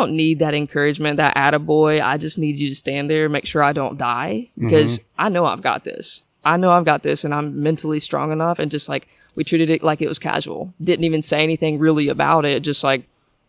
don't need that encouragement, that attaboy. I just need you to stand there, make sure I don't die, because I know I've got this. I know I've got this, and I'm mentally strong enough. And just like, we treated it like it was casual. Didn't even say anything really about it. Just like,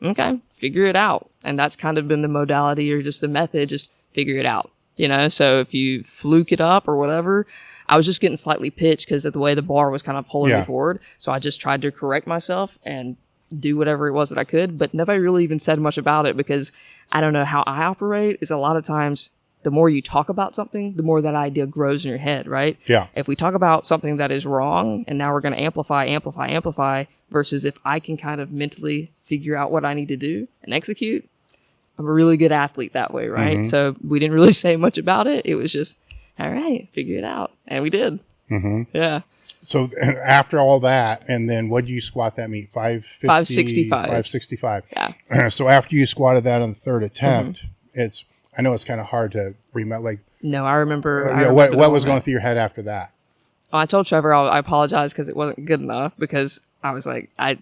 okay, figure it out. And that's kind of been the modality, or just the method, just figure it out. You know, so if you fluke it up or whatever, I was just getting slightly pitched because of the way the bar was kind of pulling me forward. So I just tried to correct myself and do whatever it was that I could, but nobody really even said much about it, because I don't know how I operate. Is a lot of times the more you talk about something, the more that idea grows in your head, right? Yeah. If we talk about something that is wrong, and now we're going to amplify, versus if I can kind of mentally figure out what I need to do and execute, I'm a really good athlete that way, right? So we didn't really say much about it. It was just, all right, figure it out. And we did. Yeah. So after all that, and then what did you squat that meet? 550? 565. 565. Yeah. So after you squatted that on the third attempt, I know it's kind of hard to remember. Like, no, I remember. What was going through your head after that? Oh, I told Trevor I apologized because it wasn't good enough, because I was like, I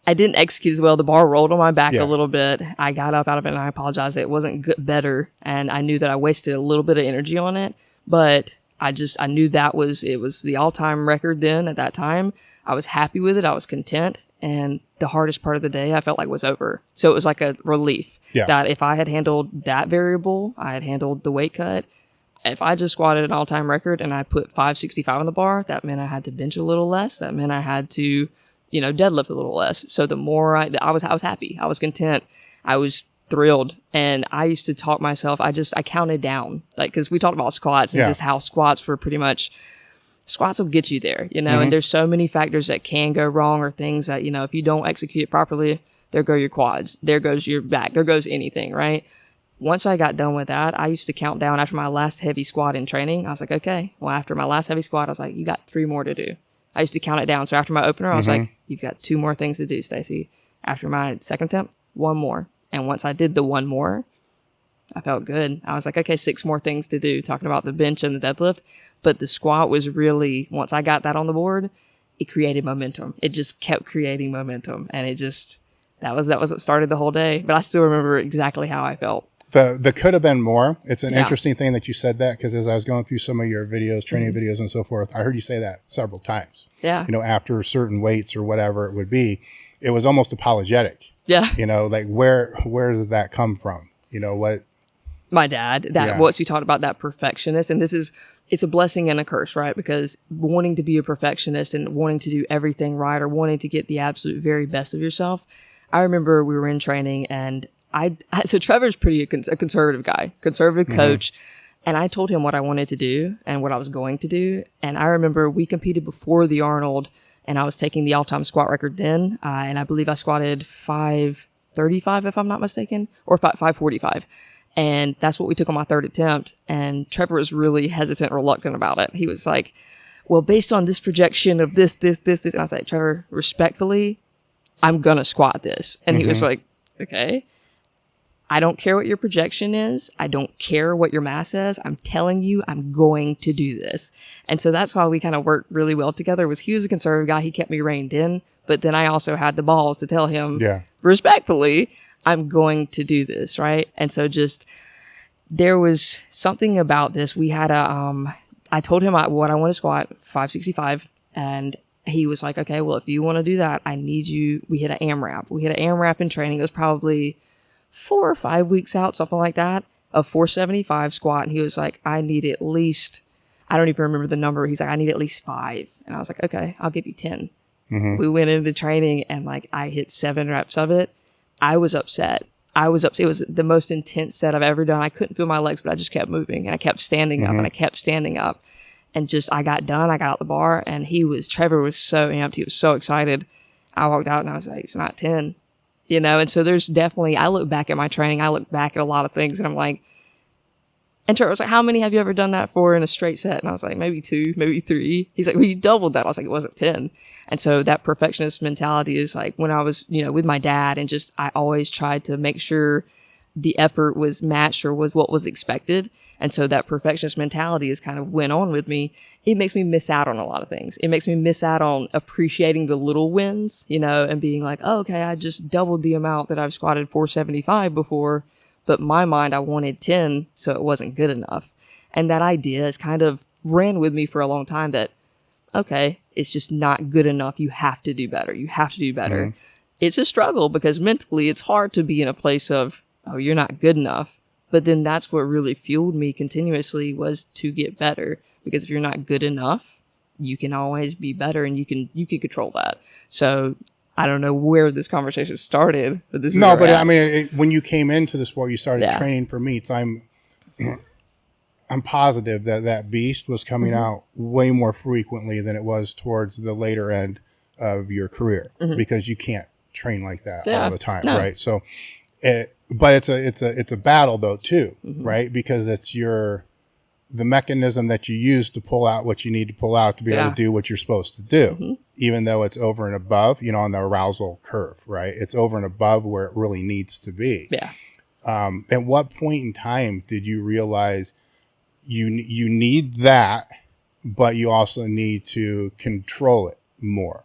didn't execute as well. The bar rolled on my back a little bit. I got up out of it and I apologized. It wasn't better. And I knew that I wasted a little bit of energy on it, but I knew it was the all-time record then at that time. I was happy with it. I was content. And the hardest part of the day I felt like was over. So it was like a relief that if I had handled that variable, I had handled the weight cut. If I just squatted an all-time record and I put 565 on the bar, that meant I had to bench a little less. That meant I had to, deadlift a little less. So the more I was happy. I was content. I was thrilled. And I used to talk myself. I counted down, like, cause we talked about squats and just how squats were pretty much, squats will get you there, and there's so many factors that can go wrong, or things that, if you don't execute it properly, there go your quads, there goes your back, there goes anything, right? Once I got done with that, I used to count down after my last heavy squat in training. I was like, okay, well, after my last heavy squat, I was like, you got 3 more to do. I used to count it down. So after my opener, I was like, you've got 2 more things to do, Stacy. After my second attempt, 1 more. And once I did the 1 more, I felt good. I was like, okay, 6 more things to do, talking about the bench and the deadlift. But the squat was really, once I got that on the board, it created momentum. It just kept creating momentum. And it just, that was what started the whole day. But I still remember exactly how I felt. The could have been more. It's an interesting thing that you said that, because as I was going through some of your videos, training videos and so forth, I heard you say that several times. Yeah. After certain weights or whatever it would be, it was almost apologetic. Yeah. Like where does that come from? What? My dad, what you talked about, that perfectionist. And it's a blessing and a curse, right? Because wanting to be a perfectionist and wanting to do everything right, or wanting to get the absolute very best of yourself. I remember we were in training, and so Trevor's a conservative guy, conservative coach. And I told him what I wanted to do and what I was going to do. And I remember we competed before the Arnold, and I was taking the all-time squat record then. And I believe I squatted 535, if I'm not mistaken, or 545. And that's what we took on my third attempt. And Trevor was really hesitant, reluctant about it. He was like, well, based on this projection of this. And I was like, Trevor, respectfully, I'm going to squat this. And he was like, okay. I don't care what your projection is. I don't care what your mass is. I'm telling you, I'm going to do this. And so that's why we kind of worked really well together. He was a conservative guy. He kept me reined in. But then I also had the balls to tell him respectfully, I'm going to do this, right? And so there was something about this. We had I told him what I want to squat, 565. And he was like, okay, well, if you want to do that, I need you. We hit an AMRAP. We hit an AMRAP in training. It was probably 4 or 5 weeks out, something like that, of 475 squat. And he was like, I need at least, I don't even remember the number. He's like, I need at least 5. And I was like, okay, I'll give you 10. We went into training, and like I hit 7 reps of it. I was upset. It was the most intense set I've ever done. I couldn't feel my legs, but I just kept moving, and I kept standing up, and I kept standing up. And I got done. I got out the bar, and Trevor was so amped. He was so excited. I walked out, and I was like, it's not 10. And so there's definitely, I look back at my training, I look back at a lot of things, and I'm like, and Trevor was like, how many have you ever done that for in a straight set? And I was like, maybe 2, maybe 3. He's like, well, you doubled that. I was like, it wasn't 10. And so that perfectionist mentality is like when I was, with my dad, and I always tried to make sure the effort was matched or was what was expected. And so that perfectionist mentality is kind of went on with me. It makes me miss out on a lot of things. It makes me miss out on appreciating the little wins, you know, and being like, oh, okay, I just doubled the amount that I've squatted 475 before, but in my mind I wanted 10, so it wasn't good enough. And that idea has kind of ran with me for a long time that, okay, it's just not good enough. You have to do better. You have to do better. Mm-hmm. It's a struggle because mentally it's hard to be in a place of, oh, you're not good enough. But then that's what really fueled me continuously was to get better. Because if you're not good enough, you can always be better and you can control that. So I don't know where this conversation started, but this is I mean, when you came into the sport, you started training for meets. I'm positive that beast was coming out way more frequently than it was towards the later end of your career because you can't train like that all the time, right? So, but it's a battle though too, right? Because it's the mechanism that you use to pull out what you need to pull out to be able to do what you're supposed to do, even though it's over and above, you know, on the arousal curve, right? It's over and above where it really needs to be. Yeah. At what point in time did you realize you need that, but you also need to control it more?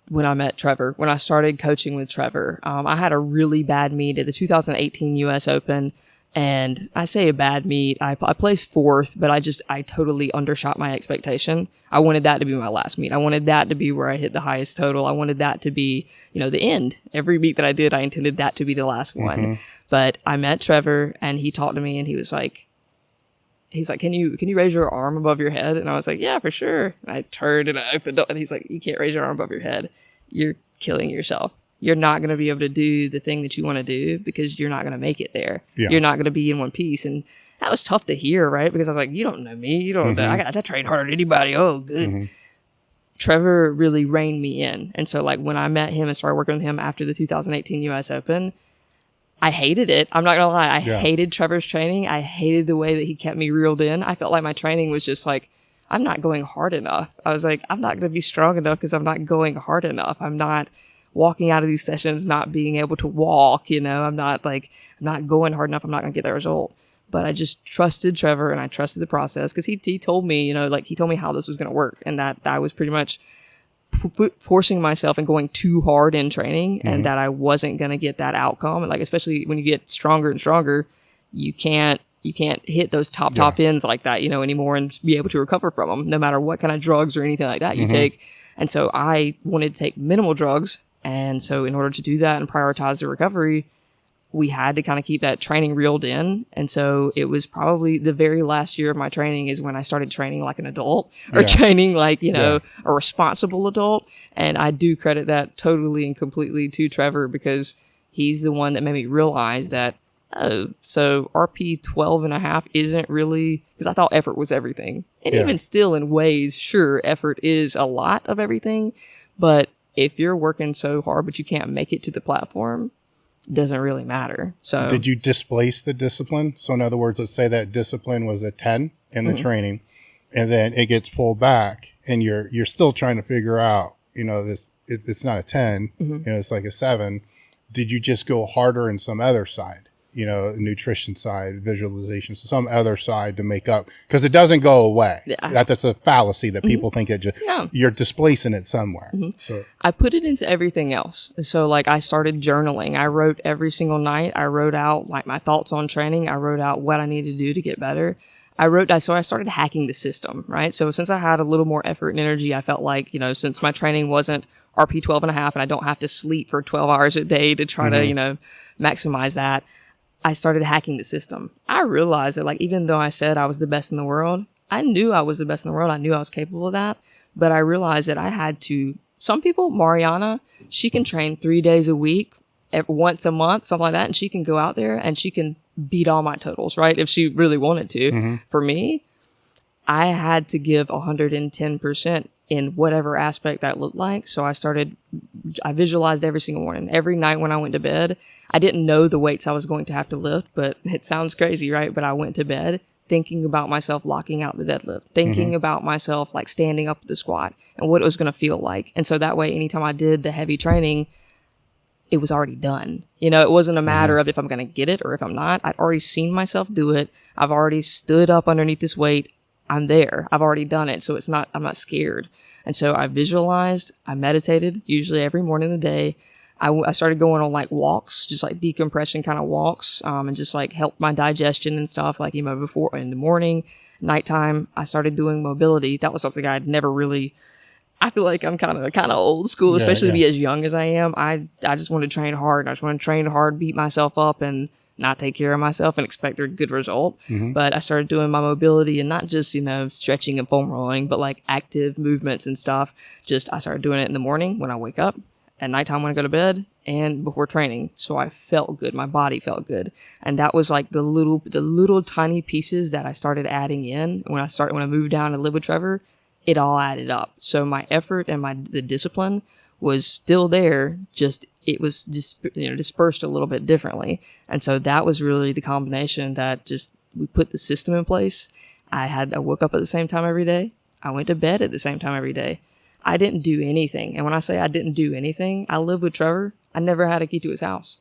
When I met Trevor, when I started coaching with Trevor, I had a really bad meet at the 2018 US Open. And I say a bad meet. I placed fourth, but I totally undershot my expectation. I wanted that to be my last meet. I wanted that to be where I hit the highest total. I wanted that to be, you know, the end. Every meet that I did, I intended that to be the last one. But I met Trevor and he talked to me and he's like, can you raise your arm above your head? And I was like, yeah, for sure. And I turned and I opened up and he's like, you can't raise your arm above your head. You're killing yourself. You're not going to be able to do the thing that you want to do because you're not going to make it there. Yeah. You're not going to be in one piece. And that was tough to hear, right? Because I was like, you don't know me. You don't know. I train harder than anybody. Oh, good. Trevor really reined me in. And so like when I met him and started working with him after the 2018 US Open, I hated it. I'm not going to lie. I hated Trevor's training. I hated the way that he kept me reeled in. I felt like my training was just like, I'm not going hard enough. I was like, I'm not going to be strong enough because I'm not going hard enough. I'm not walking out of these sessions not being able to walk, you know, I'm not going hard enough, I'm not going to get that result. But I just trusted Trevor and I trusted the process because he told me, you know, like he told me how this was going to work and that I was pretty much forcing myself and going too hard in training and that I wasn't going to get that outcome. And like, especially when you get stronger and stronger, you can't hit those top ends like that, you know, anymore and be able to recover from them, no matter what kind of drugs or anything like that you take. And so I wanted to take minimal drugs. And so in order to do that and prioritize the recovery, we had to kind of keep that training reeled in. And so it was probably the very last year of my training is when I started training like an adult or training like, you know, a responsible adult. And I do credit that totally and completely to Trevor because he's the one that made me realize that, oh, so RP 12.5 isn't really, because I thought effort was everything. And even still in ways, sure, effort is a lot of everything, but if you're working so hard, but you can't make it to the platform, it doesn't really matter. So did you displace the discipline? So in other words, let's say that discipline was a 10 in the training and then it gets pulled back and you're still trying to figure out, you know, it's not a 10, you know, it's like a 7. Did you just go harder in some other side? You know, nutrition side, visualization, some other side to make up, because it doesn't go away. Yeah. That's a fallacy that people think it just, you're displacing it somewhere. So I put it into everything else. So like I started journaling. I wrote every single night. I wrote out like my thoughts on training. I wrote out what I needed to do to get better. So I started hacking the system, right? So since I had a little more effort and energy, I felt like, you know, since my training wasn't RP 12.5 and I don't have to sleep for 12 hours a day to try to, you know, maximize that, I started hacking the system. I realized that like, even though I said I was the best in the world, I knew I was the best in the world. I knew I was capable of that, but I realized that I had to, some people, Mariana, she can train 3 days a week, once a month, something like that. And she can go out there and she can beat all my totals, right? If she really wanted to. For me, I had to give 110% in whatever aspect that looked like. So I visualized every single morning. Every night when I went to bed, I didn't know the weights I was going to have to lift, but it sounds crazy, right? But I went to bed thinking about myself locking out the deadlift, thinking about myself like standing up with the squat and what it was going to feel like. And so that way, anytime I did the heavy training, it was already done. You know, it wasn't a matter of if I'm going to get it or if I'm not. I'd already seen myself do it. I've already stood up underneath this weight. I'm there. I've already done it. So I'm not scared. And so I visualized, I meditated usually every morning of the day. I started going on like walks, just like decompression kind of walks, and just like help my digestion and stuff. Like, you know, before in the morning, nighttime, I started doing mobility. That was something I'd never really, I feel like I'm kind of old school, especially to be as young as I am. I just want to train hard. I just want to train hard, beat myself up and not take care of myself and expect a good result. But I started doing my mobility and not just, you know, stretching and foam rolling, but like active movements and stuff. I started doing it in the morning when I wake up, at nighttime when I go to bed, and before training. So I felt good. My body felt good. And that was like the little tiny pieces that I started adding in when I moved down to live with Trevor. It all added up. So my effort and the discipline was still there, it was dispersed a little bit differently. And so that was really the combination that we put the system in place. I woke up at the same time every day. I went to bed at the same time every day. I didn't do anything. And when I say I didn't do anything, I lived with Trevor. I never had a key to his house.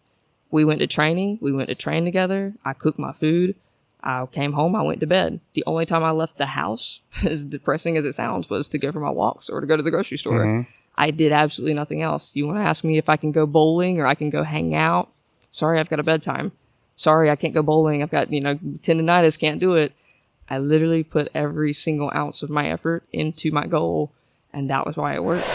We went to training. We went to train together. I cooked my food. I came home. I went to bed. The only time I left the house, as depressing as it sounds, was to go for my walks or to go to the grocery store. I did absolutely nothing else. You want to ask me if I can go bowling or I can go hang out? Sorry, I've got a bedtime. Sorry, I can't go bowling. I've got, tendonitis, can't do it. I literally put every single ounce of my effort into my goal, and that was why it worked.